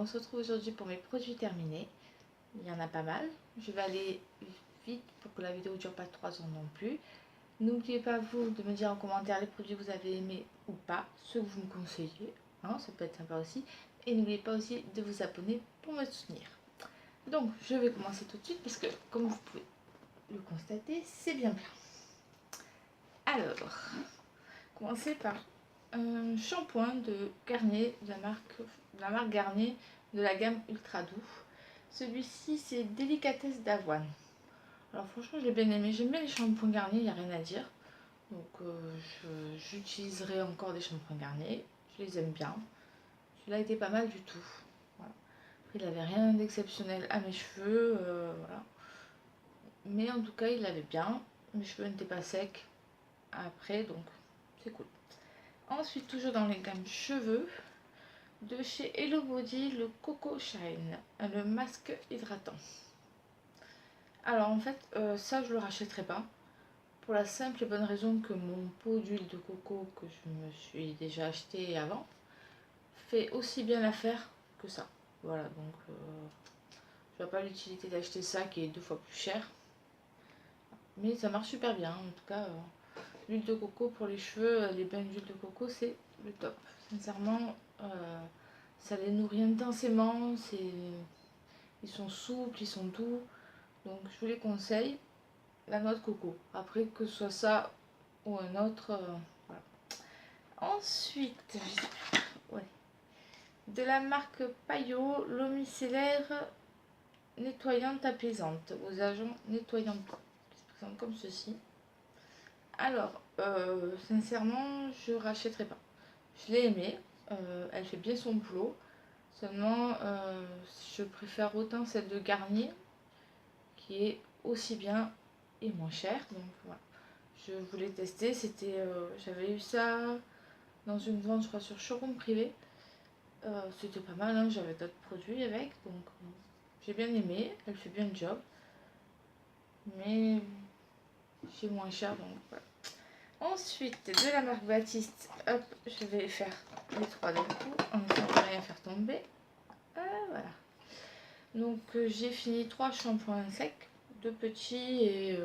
on se retrouve aujourd'hui pour mes produits terminés. Il y en a pas mal. Je vais aller vite pour que la vidéo ne dure pas 3 ans non plus. N'oubliez pas vous de me dire en commentaire les produits que vous avez aimés ou pas, ceux que vous me conseillez, hein, ça peut être sympa aussi. Et n'oubliez pas aussi de vous abonner pour me soutenir. Donc je vais commencer tout de suite parce que comme vous pouvez le constater, c'est bien plein. Alors, commencer par un shampoing de Garnier, de la marque Garnier, de la gamme Ultra Doux. Celui-ci, c'est Délicatesse d'avoine. Alors franchement, j'ai bien aimé. J'aime bien les shampoings Garnier, il n'y a rien à dire. Donc j'utiliserai encore des shampoings Garnier. Je les aime bien. Celui-là était pas mal du tout. Voilà. Après, il n'avait rien d'exceptionnel à mes cheveux. Voilà. Mais en tout cas, il l'avait bien. Mes cheveux n'étaient pas secs après, donc c'est cool. Ensuite, toujours dans les gammes cheveux, de chez Hello Body, le Coco Shine, le masque hydratant. Alors en fait, ça je le rachèterai pas. Pour la simple et bonne raison que mon pot d'huile de coco que je me suis déjà acheté avant fait aussi bien l'affaire que ça. Voilà, donc je vois pas l'utilité d'acheter ça qui est 2 fois plus cher. Mais ça marche super bien. En tout cas, l'huile de coco pour les cheveux, les bains d'huile de coco, c'est le top. Sincèrement, ça les nourrit intensément. Ils sont souples, ils sont doux. Donc je vous les conseille. La noix de coco. Après, que ce soit ça ou un autre, voilà. Ensuite, ouais, de la marque Payot, l'eau micellaire nettoyante apaisante aux agents nettoyants qui se présente comme ceci. Alors, sincèrement, je rachèterai pas. Je l'ai aimée, elle fait bien son boulot. Seulement, je préfère autant celle de Garnier qui est aussi bien et moins chère. Donc voilà. Je voulais tester, c'était, j'avais eu ça dans une vente, je crois, sur showroom privé. C'était pas mal, hein, j'avais d'autres produits avec, donc j'ai bien aimé, elle fait bien le job. Mais c'est moins cher, donc voilà. Ensuite, de la marque Baptiste, hop, je vais faire les 3 d'un coup, en essayant de rien faire tomber. Voilà. Donc j'ai fini 3 shampoings secs, 2 petits et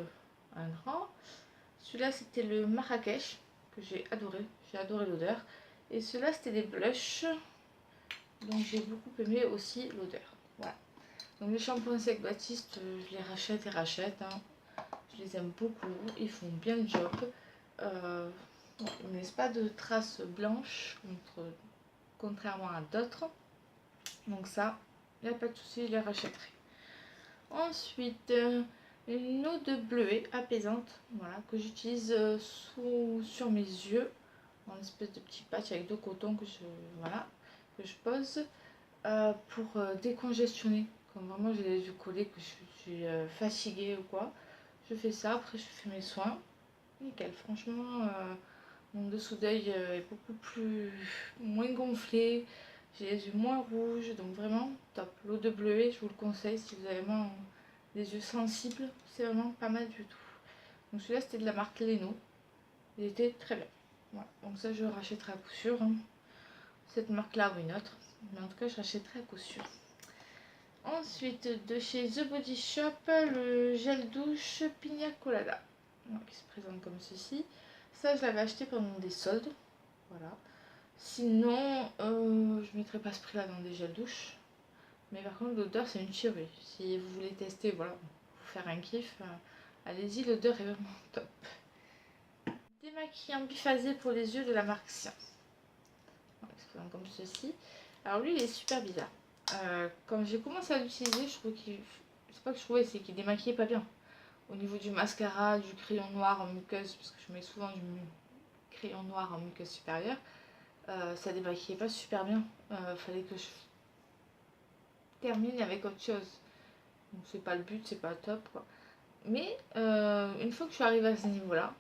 un grand. Celui-là, c'était le Marrakech, que j'ai adoré l'odeur. Et ceux-là, c'était des blushs, donc j'ai beaucoup aimé aussi l'odeur. Voilà. Donc les shampoings secs Baptiste, je les rachète, hein. Je les aime beaucoup, ils font bien le job. Ils ne laissent pas de traces blanches, contrairement à d'autres. Donc ça, il n'y a pas de souci, je les rachèterai. Ensuite, une eau de bleuet apaisante, voilà, que j'utilise sur mes yeux, en espèce de petit patch avec 2 cotons que je pose pour décongestionner. Comme vraiment j'ai les yeux collés, que je suis fatiguée ou quoi, je fais ça. Après je fais mes soins, nickel. Franchement, mon dessous d'œil est beaucoup moins gonflé. J'ai les yeux moins rouges, donc vraiment top. L'eau de bleuet, je vous le conseille si vous avez vraiment des yeux sensibles, c'est vraiment pas mal du tout. Donc celui-là, c'était de la marque Leno. Il était très bien. Voilà. Donc ça, je rachèterai à coup sûr, hein. Cette marque-là ou une autre. Mais en tout cas, je rachèterai à coup sûr. Ensuite, de chez The Body Shop, le gel douche Pina Colada. Donc, qui se présente comme ceci. Ça, je l'avais acheté pendant des soldes. Voilà. Sinon, je ne mettrai pas ce prix-là dans des gels douche. Mais par contre, l'odeur, c'est une tuerie. Si vous voulez tester, voilà, vous faire un kiff, allez-y, l'odeur est vraiment top. Démaquillant biphasé pour les yeux de la marque Sien. Voilà, comme ceci. Alors lui, il est super bizarre. Quand j'ai commencé à l'utiliser, je trouve qu'il... C'est pas que je trouvais, c'est qu'il démaquillait pas bien. Au niveau du mascara, du crayon noir en muqueuse, parce que je mets souvent du crayon noir en muqueuse supérieure, ça démaquillait pas super bien. Fallait que je termine avec autre chose. Donc c'est pas le but, c'est pas top quoi. Mais une fois que je suis arrivée à ce niveau-là,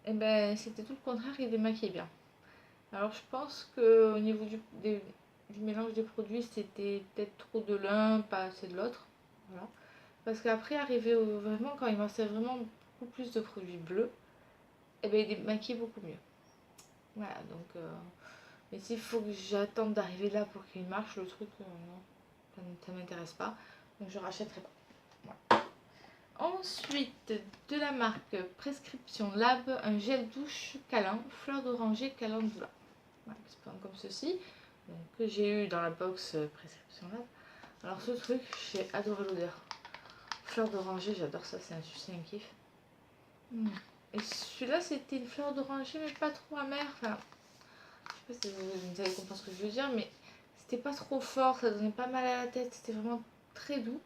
et ben c'était tout le contraire, il démaquillait bien. Alors je pense que au niveau du mélange des produits, c'était peut-être trop de l'un, pas assez de l'autre. Voilà. Parce qu'après, vraiment, quand il me restait vraiment beaucoup plus de produits bleus, et ben il démaquillait beaucoup mieux. Voilà, donc Mais s'il faut que j'attende d'arriver là pour qu'il marche, le truc, non, ça ne m'intéresse pas. Donc je rachèterai pas. Voilà. Ensuite, de la marque Prescription Lab, un gel douche câlin, fleur d'oranger calendula. Voilà, qui se présente comme ceci. Donc, que j'ai eu dans la box Prescription Lab. Alors ce truc, j'ai adoré l'odeur. Fleur d'oranger, j'adore ça, c'est un kiff. Et celui-là, c'était une fleur d'oranger, mais pas trop amère. Enfin, je sais pas si vous allez comprendre ce que je veux dire, mais c'était pas trop fort, ça donnait pas mal à la tête, c'était vraiment très doux.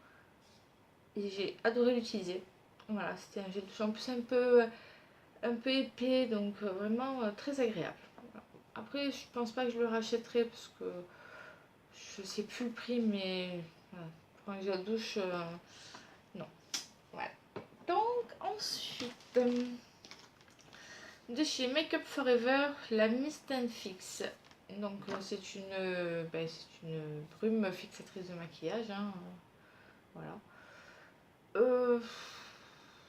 Et j'ai adoré l'utiliser. Voilà, c'était un gel douche en plus un peu épais, donc vraiment très agréable. Voilà. Après, je pense pas que je le rachèterai parce que je sais plus le prix, mais voilà, pour un gel douche, non. Voilà. Donc, ensuite, de chez Make Up Forever, la Mist and Fix. Donc, c'est une brume fixatrice de maquillage. Hein, voilà.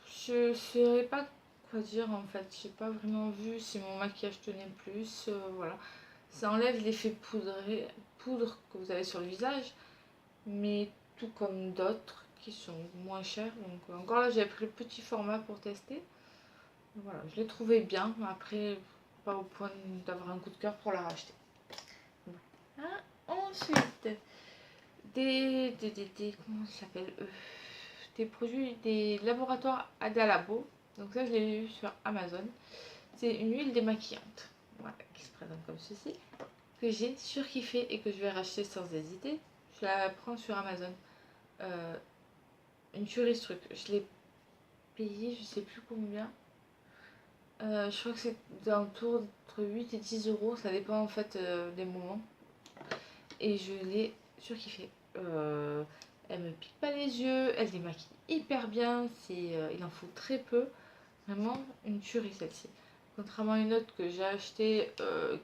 Je ne saurais pas quoi dire en fait. J'ai pas vraiment vu si mon maquillage tenait plus. Voilà. Ça enlève l'effet poudre que vous avez sur le visage, mais tout comme d'autres qui sont moins chers. Donc encore là, j'avais pris le petit format pour tester. Voilà, je l'ai trouvé bien. Après, pas au point d'avoir un coup de cœur pour la racheter. Hein. Ensuite, comment ça s'appelle, des produits des laboratoires Adalabo. Donc ça, je l'ai vu sur Amazon. C'est une huile démaquillante. Voilà, qui se présente comme ceci. Que j'ai surkiffé et que je vais racheter sans hésiter. Je la prends sur Amazon. Une tuerie ce truc. Je l'ai payé, je sais plus combien. Je crois que c'est autour entre 8 et 10 euros. Ça dépend en fait des moments. Et je l'ai surkiffé. Elle me pique pas les yeux, elle démaquille hyper bien, il en faut très peu. Vraiment une tuerie celle-ci. Contrairement à une autre que j'ai achetée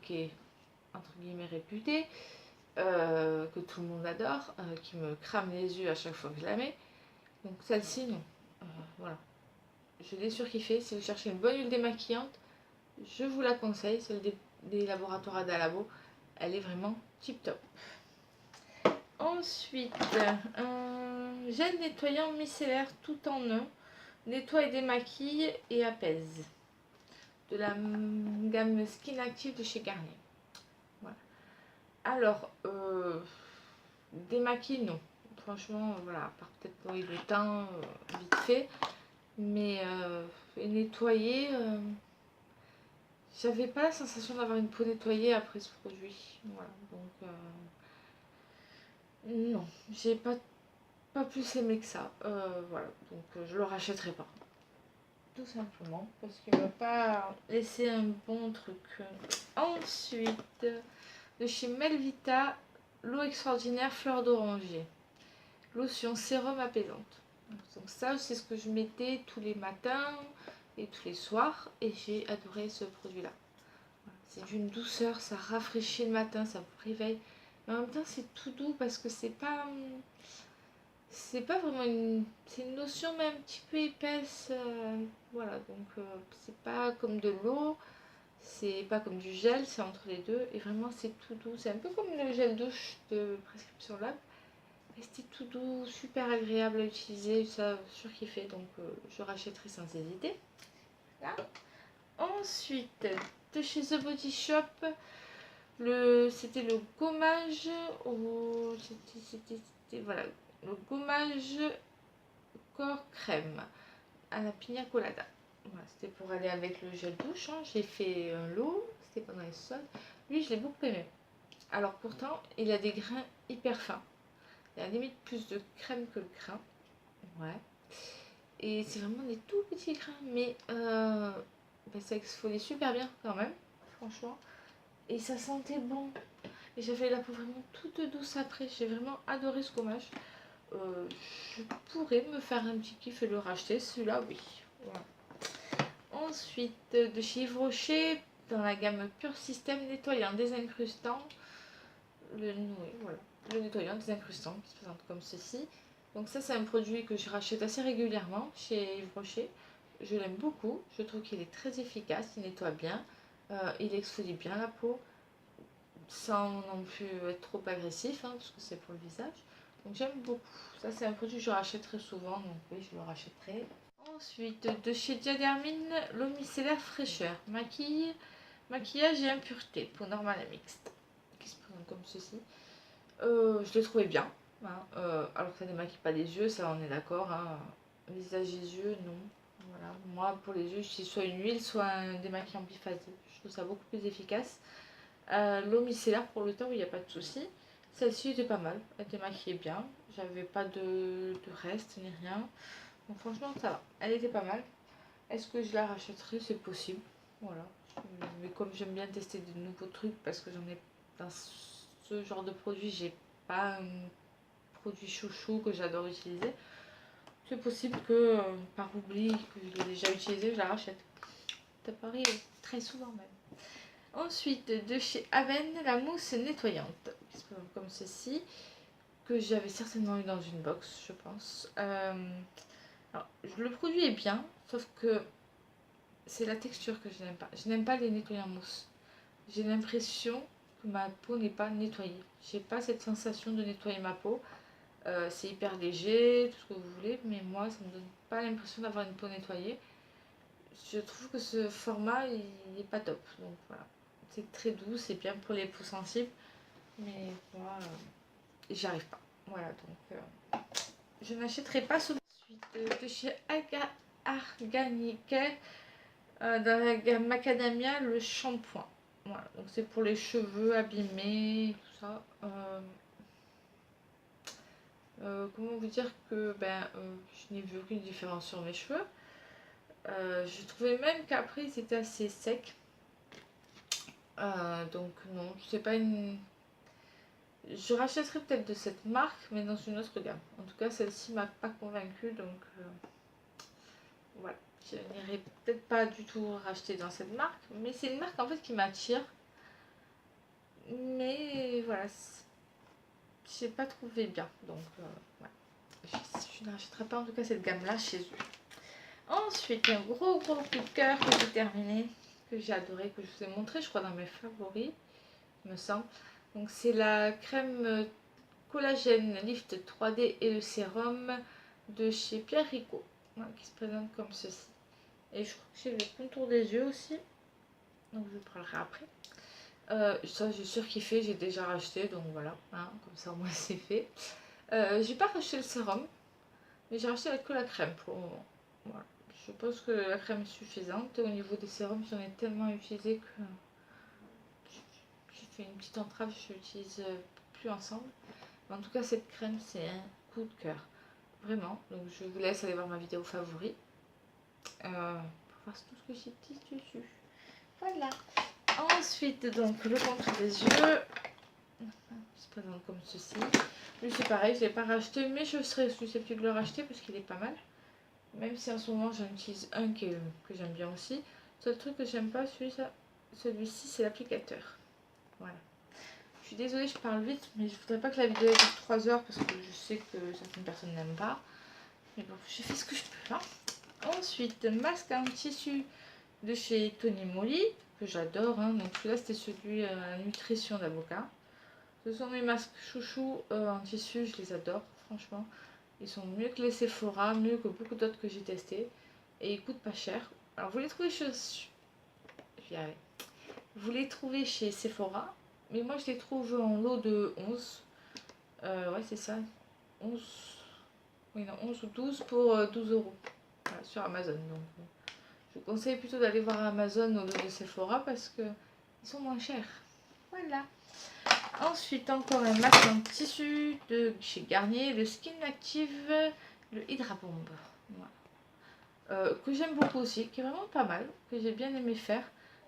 qui est entre guillemets réputée, que tout le monde adore, qui me crame les yeux à chaque fois que je la mets. Donc celle-ci non. Voilà. Je l'ai surkiffée. Si vous cherchez une bonne huile démaquillante, je vous la conseille, celle des laboratoires Adalabo. Elle est vraiment tip top. Ensuite, un gel nettoyant micellaire tout en un. Nettoie et démaquille et apaise. De la gamme Skin Active de chez Garnier. Voilà. Alors, démaquille, non. Franchement, voilà, à part peut-être pour le teint, vite fait. Mais nettoyer, j'avais pas la sensation d'avoir une peau nettoyée après ce produit. Voilà, donc non, j'ai pas plus aimé que ça. Voilà, donc je le rachèterai pas. Tout simplement, parce qu'il m'a pas laissé un bon truc. Ensuite, de chez Melvita, l'eau extraordinaire fleur d'oranger. Lotion sérum apaisante. Donc ça, c'est ce que je mettais tous les matins et tous les soirs. Et j'ai adoré ce produit-là. Voilà. C'est d'une douceur, ça rafraîchit le matin, ça vous réveille. Mais en même temps, c'est tout doux parce que c'est pas vraiment c'est une notion mais un petit peu épaisse. Voilà, donc c'est pas comme de l'eau, c'est pas comme du gel, c'est entre les deux. Et vraiment, c'est tout doux. C'est un peu comme le gel douche de Prescription Lab. Mais c'était tout doux, super agréable à utiliser, ça surkiffé, donc je rachèterai sans hésiter. Là. Ensuite, de chez The Body Shop, c'était le gommage, voilà, le gommage corps crème à la pina colada. Voilà, c'était pour aller avec le gel douche. Hein. J'ai fait un lot, c'était pendant les soldes. Lui, je l'ai beaucoup aimé. Alors pourtant, il a des grains hyper fins. Il y a limite plus de crème que le grain. Ouais. Et c'est vraiment des tout petits grains, mais ça exfolie super bien quand même, franchement. Et ça sentait bon. Et j'avais la peau vraiment toute douce après. J'ai vraiment adoré ce gommage. Je pourrais me faire un petit kiff et le racheter. Celui-là, oui. Voilà. Ensuite, de chez Yves Rocher, dans la gamme Pure System nettoyant désincrustant. Voilà. Le nettoyant désincrustant qui se présente comme ceci. Donc ça, c'est un produit que je rachète assez régulièrement chez Yves Rocher. Je l'aime beaucoup. Je trouve qu'il est très efficace. Il nettoie bien. Il exfolie bien la peau. sans non plus être trop agressif, hein, parce que c'est pour le visage. Donc j'aime beaucoup. Ça c'est un produit que je rachète très souvent, donc oui je le rachèterai. Ensuite de chez Diadermine, l'eau micellaire fraîcheur. Maquillage et impureté, peau normale et mixte. Qui se présente comme ceci. Je l'ai trouvé bien. Hein, alors que ça ne démaquille pas les yeux, ça on est d'accord. Hein. Visage et yeux, non. Voilà. Moi pour les yeux, c'est soit une huile, soit un démaquillant biphasé. Je trouve ça beaucoup plus efficace. L'eau micellaire pour le temps, il n'y a pas de souci. Celle-ci était pas mal, elle démaquillait bien. J'avais pas de reste ni rien. Donc franchement ça va, elle était pas mal. Est-ce que je la rachèterai? C'est possible. Voilà. Mais comme j'aime bien tester de nouveaux trucs parce que j'en ai dans ce genre de produit, j'ai pas un produit chouchou que j'adore utiliser. C'est possible que par oubli que je l'ai déjà utilisé, je la rachète. Ça paraît très souvent même. Ensuite, de chez Aven, la mousse nettoyante, qui se présente comme ceci, que j'avais certainement eu dans une box, je pense. Alors, le produit est bien, sauf que c'est la texture que je n'aime pas. Je n'aime pas les nettoyants mousse. J'ai l'impression que ma peau n'est pas nettoyée. J'ai pas cette sensation de nettoyer ma peau. C'est hyper léger, tout ce que vous voulez, mais moi, ça me donne pas l'impression d'avoir une peau nettoyée. Je trouve que ce format, il n'est pas top. Donc voilà. C'est très doux, c'est bien pour les peaux sensibles. Mais moi, j'y arrive pas. Voilà, donc je n'achèterai pas ce suite de chez Organic dans la gamme Macadamia, le shampoing. Voilà, donc c'est pour les cheveux abîmés, tout ça. Comment vous dire que je n'ai vu aucune différence sur mes cheveux. Je trouvais même qu'après ils étaient assez secs. Donc non, c'est pas une... Je rachèterai peut-être de cette marque, mais dans une autre gamme. En tout cas, celle-ci m'a pas convaincue, donc voilà. Je n'irai peut-être pas du tout racheter dans cette marque, mais c'est une marque en fait qui m'attire. Mais voilà, j'ai pas trouvé bien, donc ouais. Je ne rachèterai pas en tout cas cette gamme-là chez eux. Ensuite, un gros coup de cœur que j'ai terminé, que j'ai adoré, que je vous ai montré, je crois, dans mes favoris, me semble. Donc c'est la crème collagène lift 3D et le sérum de chez Pierre Rico, voilà, qui se présente comme ceci. Et je crois que j'ai le contour des yeux aussi, donc je vous parlerai après. Ça j'ai surkiffé, j'ai déjà racheté, donc voilà, hein, comme ça au moins c'est fait. J'ai pas racheté le sérum, mais j'ai racheté que la crème pour le moment. Voilà. Je pense que la crème est suffisante. Et au niveau des sérums, j'en ai tellement utilisé que j'ai fait une petite entrave, je l'utilise plus ensemble. Mais en tout cas, cette crème, c'est un coup de cœur. Vraiment. Donc je vous laisse aller voir ma vidéo favori. Pour voir tout ce que j'ai dit dessus. Voilà. Ensuite, donc, le contour des yeux. Il se présente comme ceci. Lui, c'est pareil, je ne l'ai pas racheté, mais je serais susceptible de le racheter parce qu'il est pas mal. Même si en ce moment, j'en utilise un que j'aime bien aussi. Le seul truc que j'aime pas, celui-ci, c'est l'applicateur. Voilà. Je suis désolée, je parle vite, mais je voudrais pas que la vidéo dure 3 heures parce que je sais que certaines personnes n'aiment pas. Mais bon, j'ai fait ce que je peux. Hein. Ensuite, masque en tissu de chez Tony Moly, que j'adore. Hein. Donc celui-là, c'était celui nutrition d'avocat. Ce sont mes masques chouchous en tissu, je les adore, franchement. Ils sont mieux que les Sephora, mieux que beaucoup d'autres que j'ai testés. Et ils coûtent pas cher. Alors vous les trouvez chez... Vous les trouvez chez Sephora, mais moi je les trouve en lot de 11. Ouais, c'est ça. 11... Oui, non, 11 ou 12 pour 12 euros. Voilà, sur Amazon. Donc, je vous conseille plutôt d'aller voir Amazon au lieu de Sephora parce que ils sont moins chers. Voilà. Ensuite, encore un masque en tissu de chez Garnier, le Skin Active, le Hydra Bomb. Voilà. Que j'aime beaucoup aussi, qui est vraiment pas mal, que j'ai bien aimé faire.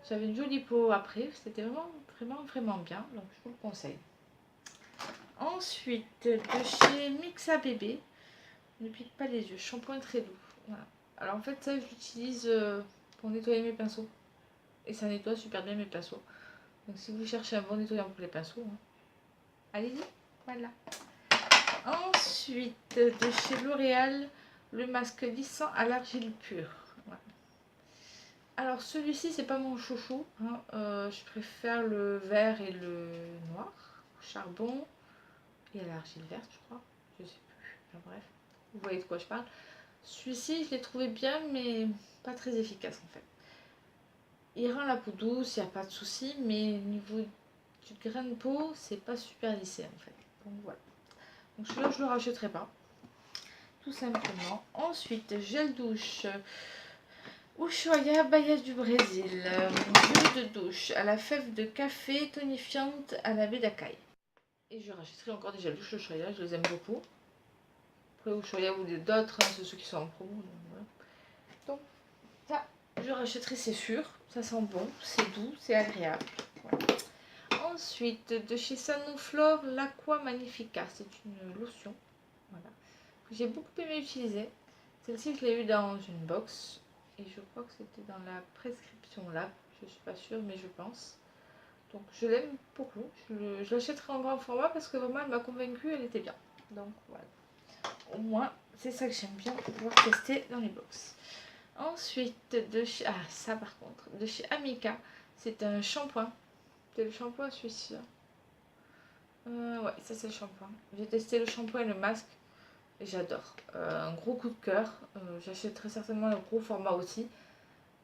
J'avais une jolie peau après, c'était vraiment bien, donc je vous le conseille. Ensuite, de chez Mixa Bébé, ne pique pas les yeux, shampoing très doux. Voilà. Alors en fait, ça, je l'utilise pour nettoyer mes pinceaux. Et ça nettoie super bien mes pinceaux. Donc si vous cherchez un bon nettoyant pour les pinceaux, hein, allez-y. Voilà. Ensuite, de chez L'Oréal, le masque lissant à l'argile pure. Voilà. Alors celui-ci c'est pas mon chouchou, hein. Je préfère le vert et le noir, charbon et à l'argile verte je crois, je sais plus, enfin, bref, vous voyez de quoi je parle. Celui-ci je l'ai trouvé bien mais pas très efficace en fait. Il rend la peau douce, il n'y a pas de souci, mais au niveau du grain de peau c'est pas super lissé en fait. Donc voilà, donc celui-là je le rachèterai pas, tout simplement. Ensuite gel douche Ushuaia Baía du Brésil, gel de douche à la fève de café tonifiante à la baie d'Acaille. Et je rachèterai encore des gels douche Ushuaia, je les aime beaucoup. Après Ushuaia ou d'autres, hein, c'est ceux qui sont en promo. Donc, voilà. Donc ça, je rachèterai, c'est sûr. Ça sent bon, c'est doux, c'est agréable. Voilà. Ensuite, de chez Sanoflore, l'Aqua Magnifica, c'est une lotion, voilà, que j'ai beaucoup aimé utiliser. Celle-ci, je l'ai eue dans une box. Et je crois que c'était dans la prescription là. Je suis pas sûre, mais je pense. Donc je l'aime beaucoup. Je l'achèterai en grand format parce que vraiment elle m'a convaincue, elle était bien. Donc voilà. Au moins, c'est ça que j'aime bien pour pouvoir tester dans les box. Ensuite, de chez... Ah, ça par contre, de chez Amica, c'est un shampoing. C'est le shampoing celui-ci. Ouais, ça c'est le shampoing. J'ai testé le shampoing et le masque. Et j'adore. Un gros coup de cœur. J'achèterai certainement le gros format aussi.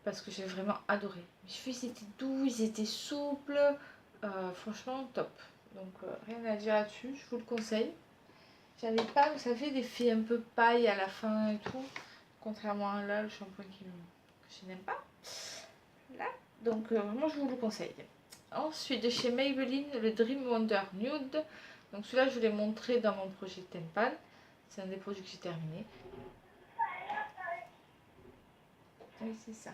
Parce que j'ai vraiment adoré. Mes cheveux ils étaient doux, ils étaient souples. Franchement, top. Donc rien à dire là-dessus. Je vous le conseille. J'avais pas, vous savez, l'effet un peu paille à la fin et tout. Contrairement à là, le shampoing que je n'aime pas. Là. Donc vraiment, je vous le conseille. Ensuite, de chez Maybelline, le Dream Wonder Nude. Donc celui-là, je vous l'ai montré dans mon projet Tempan. C'est un des produits que j'ai terminé. Oui, c'est ça.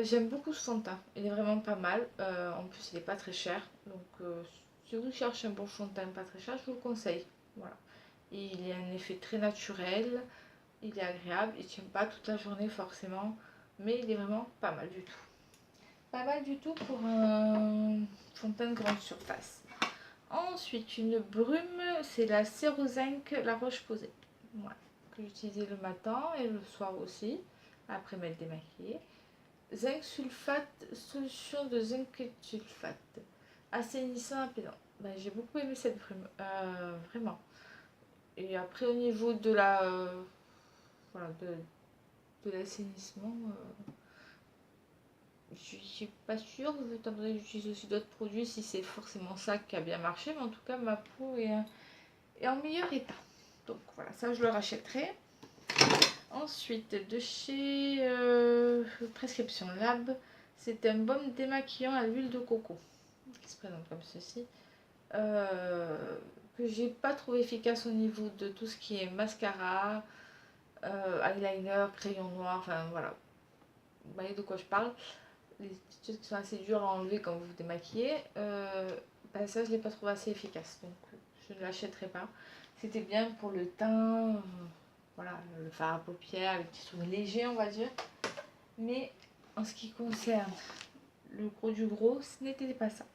J'aime beaucoup ce fond de teint, il est vraiment pas mal. En plus, il n'est pas très cher. Donc, si vous cherchez un bon fond de teint pas très cher, je vous le conseille. Voilà. Et il a un effet très naturel, il est agréable, il ne tient pas toute la journée forcément, mais il est vraiment pas mal du tout. Pas mal du tout pour un fond de teint de grande surface. Ensuite, une brume, c'est la Cerozinc La Roche-Posay. Voilà. Que j'utilisais le matin et le soir aussi, après m'être démaquillée. Zinc sulfate, solution de zinc sulfate. Assainissant apaisant. Ben, j'ai beaucoup aimé cette brume, vraiment. Et après, au niveau de la, voilà, de l'assainissement, je suis pas sûre, étant donné que j'utilise aussi d'autres produits, si c'est forcément ça qui a bien marché. Mais en tout cas, ma peau est en meilleur état. Donc voilà, ça je le rachèterai. Ensuite, de chez Prescription Lab, c'est un baume démaquillant à l'huile de coco qui se présente comme ceci, que j'ai pas trouvé efficace au niveau de tout ce qui est mascara, eyeliner, crayon noir, enfin voilà, vous voyez de quoi je parle. Les petites choses qui sont assez dures à enlever quand vous vous démaquillez, bah ça je l'ai pas trouvé assez efficace, donc je ne l'achèterai pas. C'était bien pour le teint, voilà, le fard à paupières, les petits trucs légers on va dire, mais en ce qui concerne le gros du gros, ce n'était pas ça.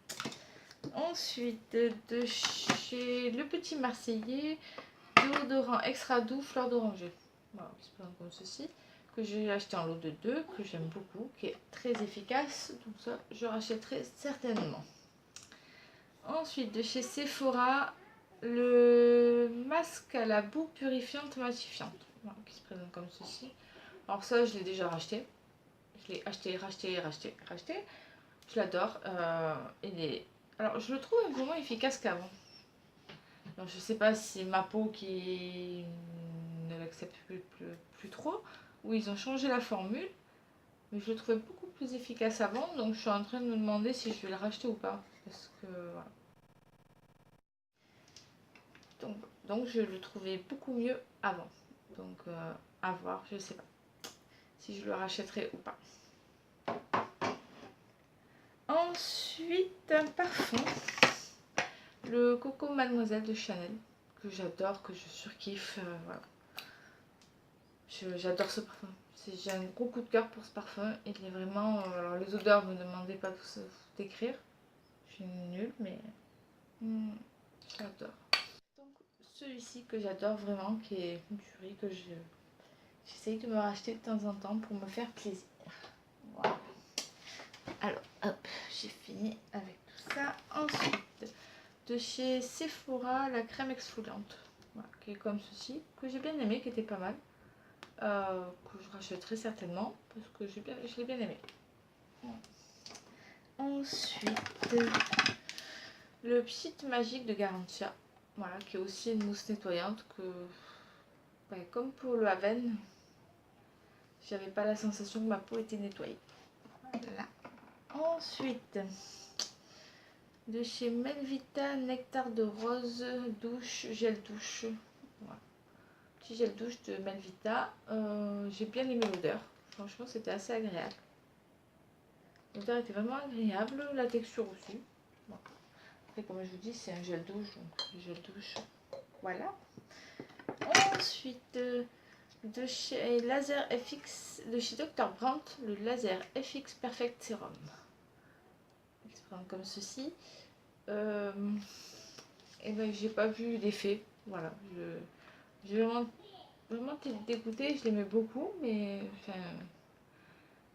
Ensuite, de chez Le Petit Marseillais, déodorant extra doux fleur d'oranger. Voilà, qui se présente comme ceci, que j'ai acheté en lot de 2, que j'aime beaucoup, qui est très efficace, donc ça je rachèterai certainement. Ensuite, de chez Sephora, le masque à la boue purifiante matifiante, voilà, qui se présente comme ceci. Alors ça je l'ai déjà racheté, je l'ai acheté, racheté. Je l'adore. Alors, je le trouve vraiment efficace qu'avant. Alors, je sais pas si c'est ma peau qui ne l'accepte plus trop, ou ils ont changé la formule, mais je le trouvais beaucoup plus efficace avant, donc je suis en train de me demander si je vais le racheter ou pas. Parce que voilà. Donc je le trouvais beaucoup mieux avant. Donc à voir, je sais pas si je le rachèterai ou pas. Ensuite, un parfum. Le Coco Mademoiselle de Chanel, que j'adore, que je surkiffe. Voilà. J'adore ce parfum. J'ai un gros coup de cœur pour ce parfum. Il est vraiment... alors les odeurs, ne me demandez pas tout décrire. Je suis nulle, mais j'adore. Donc celui-ci que j'adore vraiment, qui est une tuerie, que j'essaye de me racheter de temps en temps pour me faire plaisir. Voilà. Alors, hop, j'ai fini avec tout ça. Ensuite, de chez Sephora, la crème exfoliante. Voilà, qui est comme ceci, que j'ai bien aimé, qui était pas mal. Que je rachèterai certainement, parce que je l'ai bien aimé. Voilà. Ensuite, le Pchit Magique de Garantia. Voilà, qui est aussi une mousse nettoyante que, ouais, comme pour le Haven, j'avais pas la sensation que ma peau était nettoyée. Voilà. Ensuite, de chez Melvita, nectar de rose, douche, gel douche. Voilà. Petit gel douche de Melvita. J'ai bien aimé l'odeur. Franchement, c'était assez agréable. L'odeur était vraiment agréable, la texture aussi. Bon. Après, comme je vous dis, c'est un gel douche, donc le gel douche, voilà. Ensuite, de chez Laser FX, de chez Dr. Brandt, le Laser FX Perfect Serum. Il se présente comme ceci. Et ben, j'ai pas vu d'effet. Voilà, j'ai vraiment été dégoûtée. Je l'aimais beaucoup, mais enfin,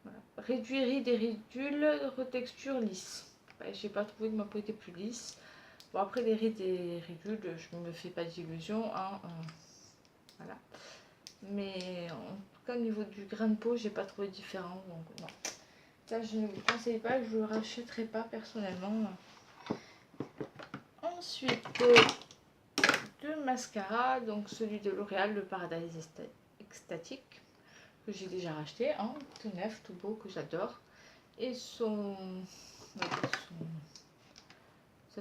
voilà. Réduit rides et ridules, retexture lisse. Ben, j'ai pas trouvé que ma peau était plus lisse. Bon, après les rides et ridules, je me fais pas d'illusions, hein, voilà. Mais en tout cas, au niveau du grain de peau, j'ai pas trouvé différent, donc non. Ça, je ne vous conseille pas, je le rachèterai pas personnellement. Ensuite, deux mascaras, donc celui de L'Oréal, le Paradise Extatique, que j'ai déjà racheté, hein, tout neuf, tout beau, que j'adore. Et ça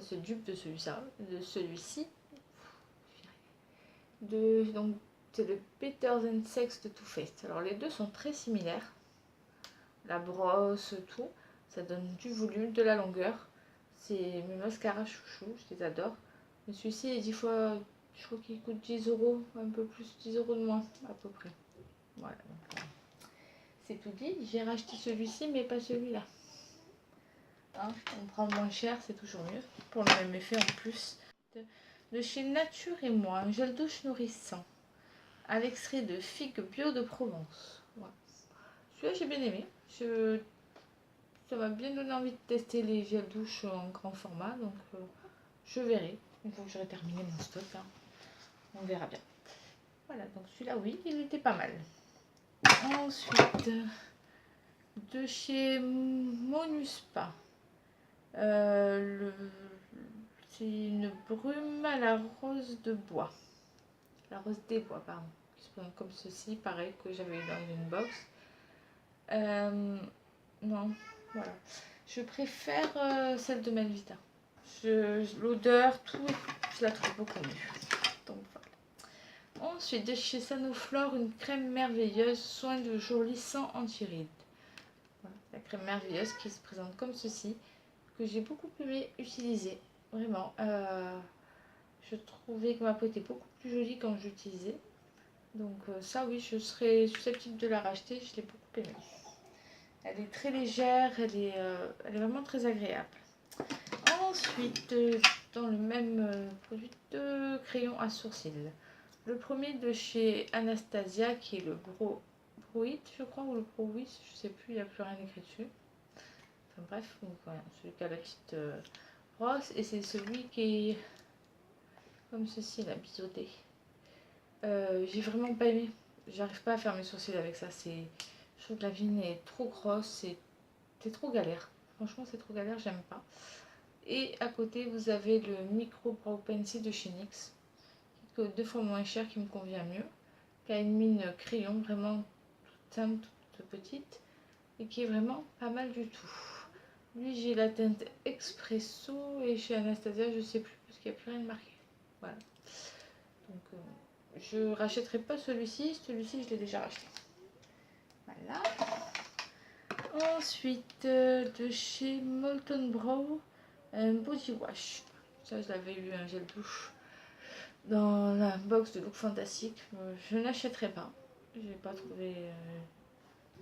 se dupe de celui-ci. Donc, c'est le Peters & Sex de Too Faced. Alors, les deux sont très similaires. La brosse, tout. Ça donne du volume, de la longueur. C'est mes mascaras chouchou, je les adore. Mais celui-ci est 10 fois, je crois qu'il coûte 10 €, un peu plus, 10 € de moins, à peu près. Voilà, donc c'est tout dit. J'ai racheté celui-ci, mais pas celui-là. Hein, on prend moins cher, c'est toujours mieux. Pour le même effet en plus. De chez Nature et Moi, un gel douche nourrissant. À l'extrait de figue bio de Provence. Voilà. Celui-là, j'ai bien aimé. Ça m'a bien donné envie de tester les gels douche en grand format. Donc, je verrai. Une fois que j'aurai terminé mon stock, hein, on verra bien. Voilà, donc celui-là, oui, il était pas mal. Ensuite, de chez Monuspa. C'est une brume à la rose de bois. La rose des bois, pardon. Qui se présente comme ceci, pareil, que j'avais eu dans une box. Non, voilà. Je préfère celle de Melvita. L'odeur, tout, je la trouve beaucoup mieux. Donc voilà. Ensuite, de chez Sanoflore, une crème merveilleuse, soin de jour lissant anti-rides. Voilà, la crème merveilleuse qui se présente comme ceci, que j'ai beaucoup aimé utiliser. Vraiment. Je trouvais que ma peau était beaucoup plus jolie quand je l'utilisais. Donc ça, oui, je serais susceptible de la racheter. Je l'ai beaucoup aimée. Elle est très légère, elle est vraiment très agréable. Ensuite, dans le même produit, deux crayons à sourcils. Le premier de chez Anastasia, qui est le Broit, je crois, ou le Broit, je sais plus, il n'y a plus rien écrit dessus. Enfin bref, donc, voilà, celui qui a la petite rose, et c'est celui qui est comme ceci, la biseauté. J'ai vraiment pas aimé. J'arrive pas à faire mes sourcils avec ça. Je trouve que la vigne est trop grosse, c'est trop galère. Franchement, c'est trop galère, j'aime pas. Et à côté, vous avez le Micro Brow Pencil de chez NYX, qui coûte 2 fois moins cher, qui me convient mieux, qui a une mine crayon vraiment toute simple, toute petite, et qui est vraiment pas mal du tout. Lui, j'ai la teinte Expresso, et chez Anastasia, je sais plus, parce qu'il n'y a plus rien de marqué. Voilà. Donc, je rachèterai pas celui-ci, je l'ai déjà racheté. Voilà. Ensuite, de chez Molten Brow, un body wash. Ça, je l'avais eu un gel douche dans la box de Look Fantastique. Je n'achèterai pas. J'ai pas trouvé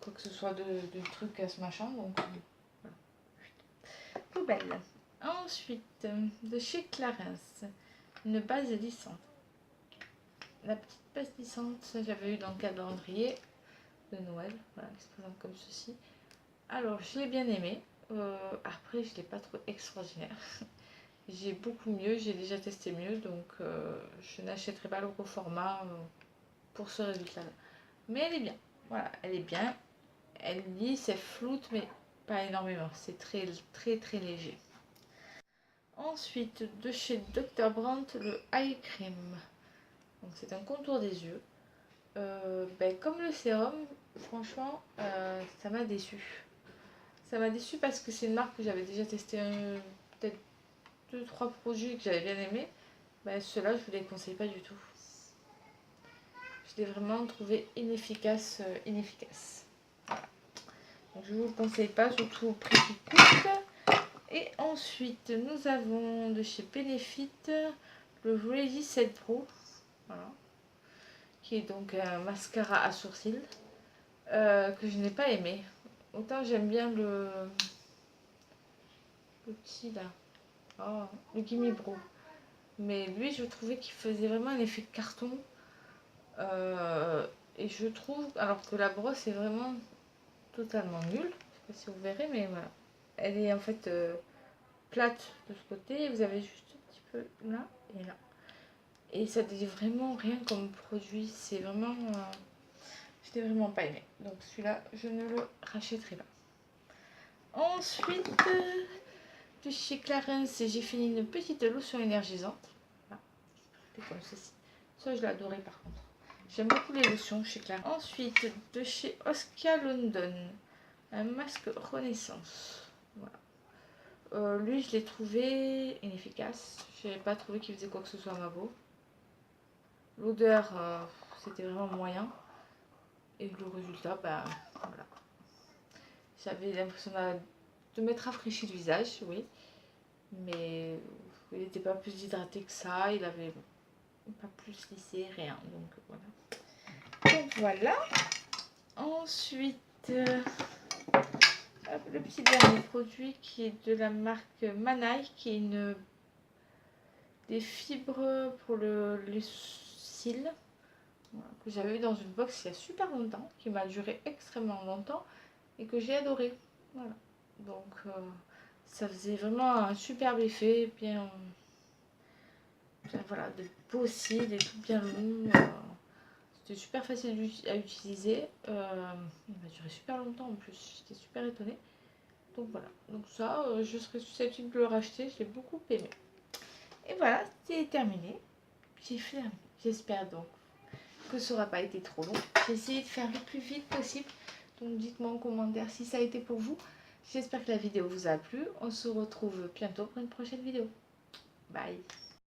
quoi que ce soit de truc à ce machin, donc voilà. Poubelle. Ensuite, de chez Clarins, une base lissante. La petite base lissante, j'avais eu dans le calendrier de Noël, voilà, qui se présente comme ceci. Alors, je l'ai bien aimé. Après, je ne l'ai pas trouvé extraordinaire. J'ai beaucoup mieux, j'ai déjà testé mieux, donc je n'achèterai pas le gros format pour ce résultat-là. Mais elle est bien. Voilà, elle est bien. Elle lit, c'est floute, mais pas énormément. C'est très, très, très léger. Ensuite, de chez Dr. Brandt, le Eye Cream. Donc, c'est un contour des yeux. Comme le sérum, franchement, ça m'a déçu. Ça m'a déçu parce que c'est une marque que j'avais déjà testé peut-être 2-3 produits que j'avais bien aimé. Ceux-là, je ne vous les conseille pas du tout. Je l'ai vraiment trouvé inefficace. Voilà. Donc, je ne vous le conseille pas, surtout au prix qui coûte. Et ensuite, nous avons de chez Benefit le Ready Set Pro. Voilà. Qui est donc un mascara à sourcils que je n'ai pas aimé. Autant j'aime bien le petit là, le Gimme Bro. Mais lui, je trouvais qu'il faisait vraiment un effet de carton. Et je trouve, alors que la brosse est vraiment totalement nulle. Je sais pas si vous verrez, mais voilà. Elle est en fait plate de ce côté. Vous avez juste un petit peu là et là. Et ça dit vraiment rien comme produit. C'est vraiment... je n'ai vraiment pas aimé. Donc celui-là, je ne le rachèterai pas. Ensuite, de chez Clarins, j'ai fini une petite lotion énergisante. Voilà. C'est comme ceci. Ça, je l'ai adoré par contre. J'aime beaucoup les lotions chez Clarins. Ensuite, de chez Oscar London, un masque Renaissance. Voilà. Lui, je l'ai trouvé inefficace. Je n'avais pas trouvé qu'il faisait quoi que ce soit à ma peau. L'odeur, c'était vraiment moyen. Et le résultat, voilà. J'avais l'impression de m'être rafraîchi le visage, oui. Mais il n'était pas plus hydraté que ça. Il avait pas plus lissé, rien. Donc voilà. Donc voilà. Ensuite, le petit dernier produit qui est de la marque Manaï, qui est des fibres pour les cils. Voilà, que j'avais eu dans une box il y a super longtemps, qui m'a duré extrêmement longtemps et que j'ai adoré. Voilà. Donc ça faisait vraiment un superbe effet, bien voilà, de beaux cils et tout bien long. C'était super facile à utiliser. Il m'a duré super longtemps en plus, j'étais super étonnée. Donc voilà, donc ça, je serais susceptible de le racheter, je l'ai beaucoup aimé. Et voilà, c'est terminé. J'ai fait, j'espère donc que ça n'aura pas été trop long. J'ai essayé de faire le plus vite possible. Donc dites-moi en commentaire si ça a été pour vous. J'espère que la vidéo vous a plu. On se retrouve bientôt pour une prochaine vidéo. Bye.